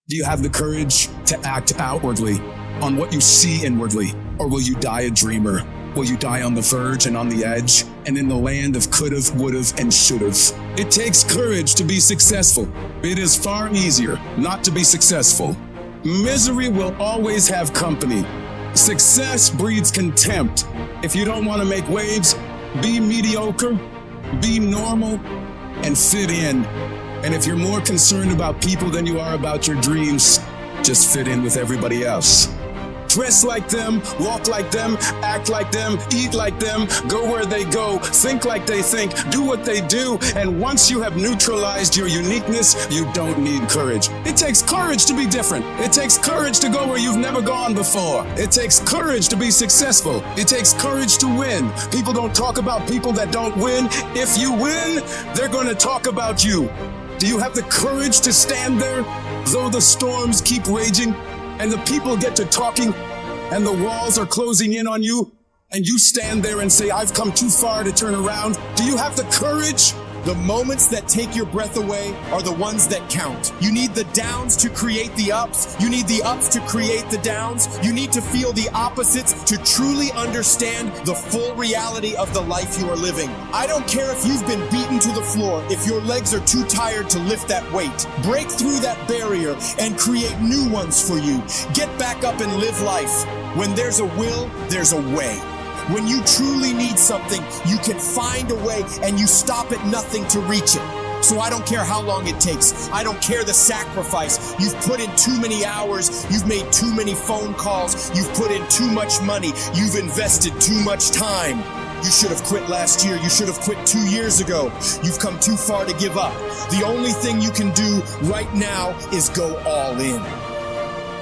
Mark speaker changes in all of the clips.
Speaker 1: Do you have the courage to act outwardly on what you see inwardly? Or will you die a dreamer? Will you die on the verge and on the edge and in the land of could've, would've, and should've? It takes courage to be successful. It is far easier not to be successful. Misery will always have company. Success breeds contempt. If you don't want to make waves, be mediocre, be normal, and fit in. And if you're more concerned about people than you are about your dreams, just fit in with everybody else. Dress like them, walk like them, act like them, eat like them, go where they go, think like they think, do what they do. And once you have neutralized your uniqueness, you don't need courage. It takes courage to be different. It takes courage to go where you've never gone before. It takes courage to be successful. It takes courage to win. People don't talk about people that don't win. If you win, they're going to talk about you. Do you have the courage to stand there, though the storms keep raging? And the people get to talking, and the walls are closing in on you, and you stand there and say, I've come too far to turn around. Do you have the courage?
Speaker 2: The moments that take your breath away are the ones that count. You need the downs to create the ups. You need the ups to create the downs. You need to feel the opposites to truly understand the full reality of the life you are living. I don't care if you've been beaten to the floor, if your legs are too tired to lift that weight. Break through that barrier and create new ones for you. Get back up and live life. When there's a will, there's a way. When you truly need something, you can find a way and you stop at nothing to reach it. So I don't care how long it takes. I don't care the sacrifice. You've put in too many hours. You've made too many phone calls. You've put in too much money. You've invested too much time. You should have quit last year. You should have quit 2 years ago. You've come too far to give up. The only thing you can do right now is go all in.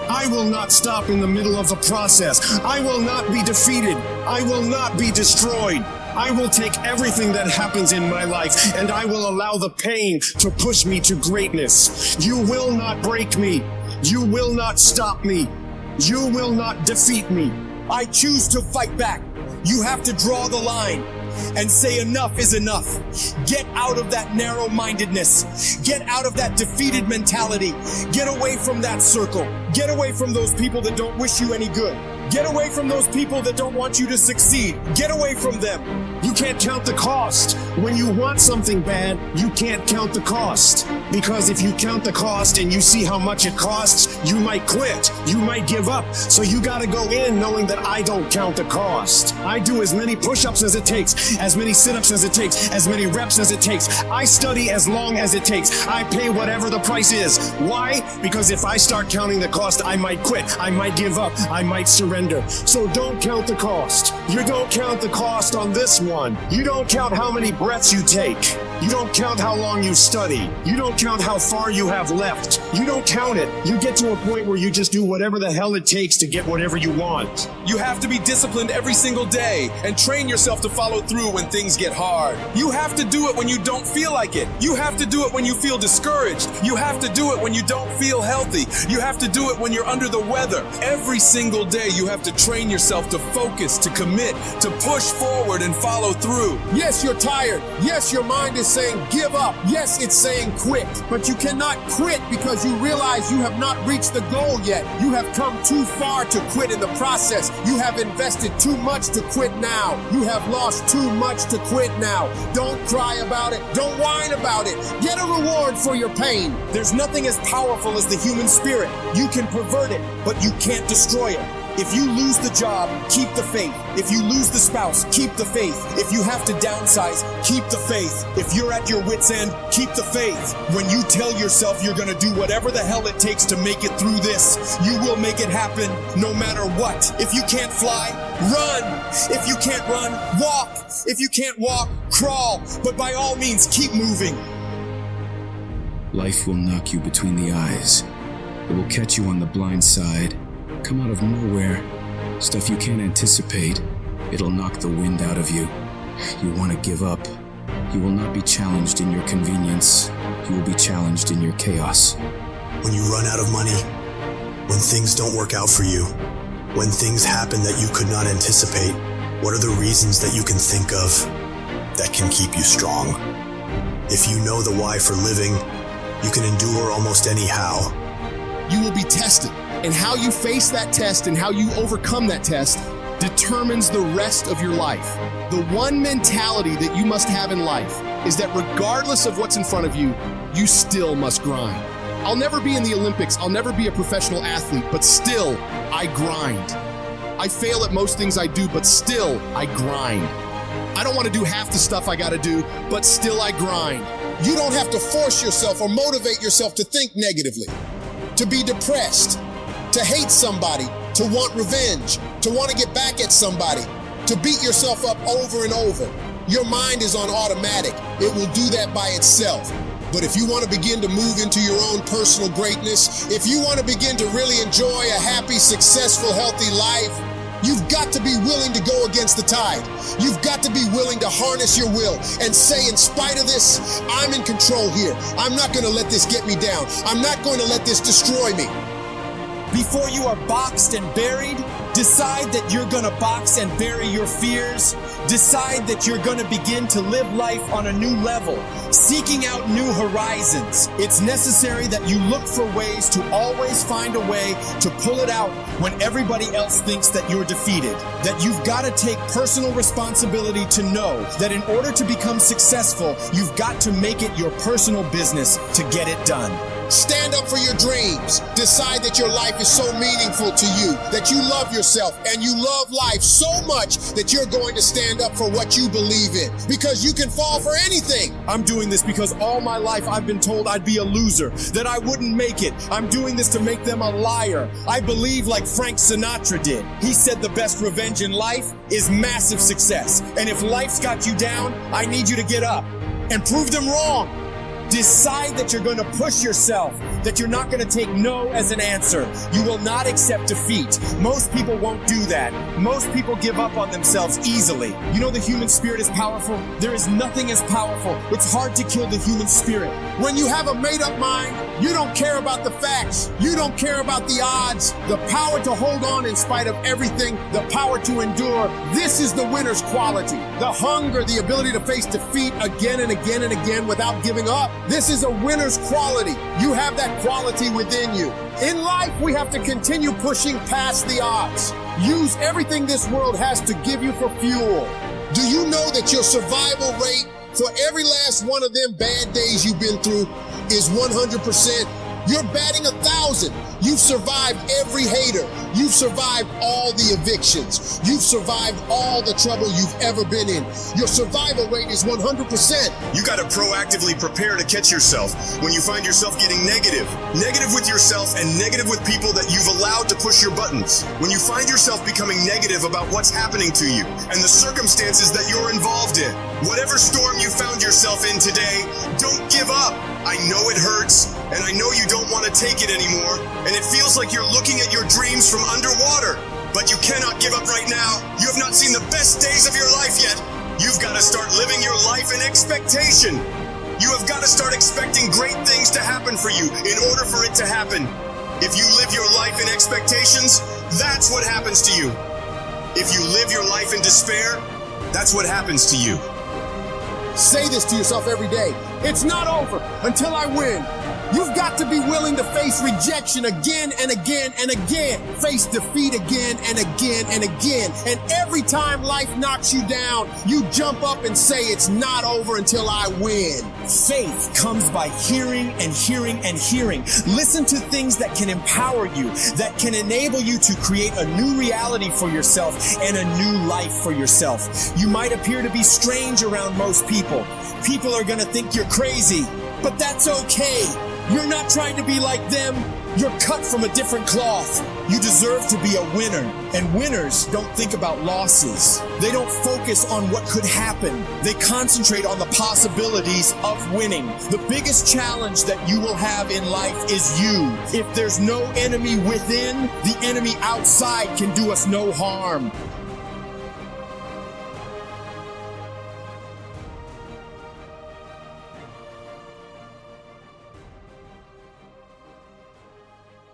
Speaker 3: I will not stop in the middle of the process. I will not be defeated. I will not be destroyed. I will take everything that happens in my life and I will allow the pain to push me to greatness. You will not break me. You will not stop me. You will not defeat me.
Speaker 2: I choose to fight back. You have to draw the line and say enough is enough. Get out of that narrow-mindedness. Get out of that defeated mentality. Get away from that circle. Get away from those people that don't wish you any good. Get away from those people that don't want you to succeed. Get away from them.
Speaker 3: You can't count the cost. When you want something bad, you can't count the cost. Because if you count the cost and you see how much it costs, you might quit. You might give up. So you gotta go in knowing that I don't count the cost. I do as many push-ups as it takes, as many sit-ups as it takes, as many reps as it takes. I study as long as it takes. I pay whatever the price is. Why? Because if I start counting the cost, I might quit. I might give up. I might surrender. So don't count the cost. You don't count the cost on this one. You don't count how many breaths you take. You don't count how long you study. You don't count how far you have left. You don't count it. You get to a point where you just do whatever the hell it takes to get whatever you want.
Speaker 2: You have to be disciplined every single day and train yourself to follow through when things get hard. You have to do it when you don't feel like it. You have to do it when you feel discouraged. You have to do it when you don't feel healthy. You have to do it when you're under the weather. Every single day you have to train yourself to focus, to commit, to push forward and follow through. Yes, you're tired. Yes, your mind is saying give up. Yes, it's saying quit. But you cannot quit because you realize you have not reached the goal yet. You have come too far to quit in the process. You have invested too much to quit now. You have lost too much to quit now. Don't cry about it. Don't whine about it. Get a reward for your pain. There's nothing as powerful as the human spirit. You can pervert it, but you can't destroy it. If you lose the job, keep the faith. If you lose the spouse, keep the faith. If you have to downsize, keep the faith. If you're at your wit's end, keep the faith. When you tell yourself you're gonna do whatever the hell it takes to make it through this, you will make it happen no matter what. If you can't fly, run. If you can't run, walk. If you can't walk, crawl. But by all means, keep moving.
Speaker 4: Life will knock you between the eyes. It will catch you on the blind side. Come out of nowhere, stuff you can't anticipate. It'll knock the wind out of you. You want to give up. You will not be challenged in your convenience. You will be challenged in your chaos.
Speaker 5: When you run out of money, when things don't work out for you, when things happen that you could not anticipate, what are the reasons that you can think of that can keep you strong? If you know the why for living, you can endure almost anyhow.
Speaker 2: You
Speaker 6: tested. And how you face that test and how you overcome that test determines the rest of your life. The one mentality that you must have in life is that regardless of what's in front of you, you still must grind. I'll never be in the Olympics, I'll never be a professional athlete, but still, I grind. I fail at most things I do, but still, I grind. I don't want to do half the stuff I gotta do, but still I grind.
Speaker 7: You don't have to force yourself or motivate yourself to think negatively, to be depressed, to hate somebody, to want revenge, to want to get back at somebody, to beat yourself up over and over. Your mind is on automatic. It will do that by itself. But if you want to begin to move into your own personal greatness, if you want to begin to really enjoy a happy, successful, healthy life, you've got to be willing to go against the tide. You've got to be willing to harness your will and say, in spite of this, I'm in control here. I'm not going to let this get me down. I'm not going to let this destroy me.
Speaker 2: Before you are boxed and buried, decide that you're gonna box and bury your fears. Decide that you're gonna begin to live life on a new level, seeking out new horizons. It's necessary that you look for ways to always find a way to pull it out when everybody else thinks that you're defeated. That you've gotta take personal responsibility to know that in order to become successful, you've got to make it your personal business to get it done.
Speaker 7: Stand up for your dreams. Decide that your life is so meaningful to you, that you love yourself and you love life so much that you're going to stand up for what you believe in, because you can fall for anything.
Speaker 2: I'm doing this because all my life I've been told I'd be a loser, that I wouldn't make it. I'm doing this to make them a liar. I believe like Frank Sinatra did. He said the best revenge in life is massive success. And if life's got you down, I need you to get up and prove them wrong. Decide that you're going to push yourself, that you're not going to take no as an answer. You will not accept defeat. Most people won't do that. Most people give up on themselves easily. You know the human spirit is powerful? There is nothing as powerful. It's hard to kill the human spirit.
Speaker 7: When you have a made-up mind, you don't care about the facts. You don't care about the odds. The power to hold on in spite of everything, the power to endure. This is the winner's quality. The hunger, the ability to face defeat again and again and again without giving up. This is a winner's quality. You have that quality within you. In life, we have to continue pushing past the odds. Use everything this world has to give you for fuel. Do you know that your survival rate for every last one of them bad days you've been through is 100%? You're batting 1,000. You've survived every hater. You've survived all the evictions. You've survived all the trouble you've ever been in. Your survival rate is 100%.
Speaker 5: You gotta proactively prepare to catch yourself when you find yourself getting negative. Negative with yourself and negative with people that you've allowed to push your buttons. When you find yourself becoming negative about what's happening to you and the circumstances that you're involved in. Whatever storm you found yourself in today, don't give up. I know it hurts, and I know you don't want to take it anymore, and it feels like you're looking at your dreams from underwater. But you cannot give up right now. You have not seen the best days of your life yet. You've got to start living your life in expectation. You have got to start expecting great things to happen for you in order for it to happen. If you live your life in expectations, that's what happens to you. If you live your life in despair, that's what happens to you.
Speaker 7: Say this to yourself every day. It's not over until I win. You've got to be willing to face rejection again and again and again. Face defeat again and again and again. And every time life knocks you down, you jump up and say, it's not over until I win.
Speaker 2: Faith comes by hearing and hearing and hearing. Listen to things that can empower you, that can enable you to create a new reality for yourself and a new life for yourself. You might appear to be strange around most people. People are going to think you're crazy, but that's okay. You're not trying to be like them. You're cut from a different cloth. You deserve to be a winner. And winners don't think about losses. They don't focus on what could happen. They concentrate on the possibilities of winning. The biggest challenge that you will have in life is you. If there's no enemy within, the enemy outside can do us no harm.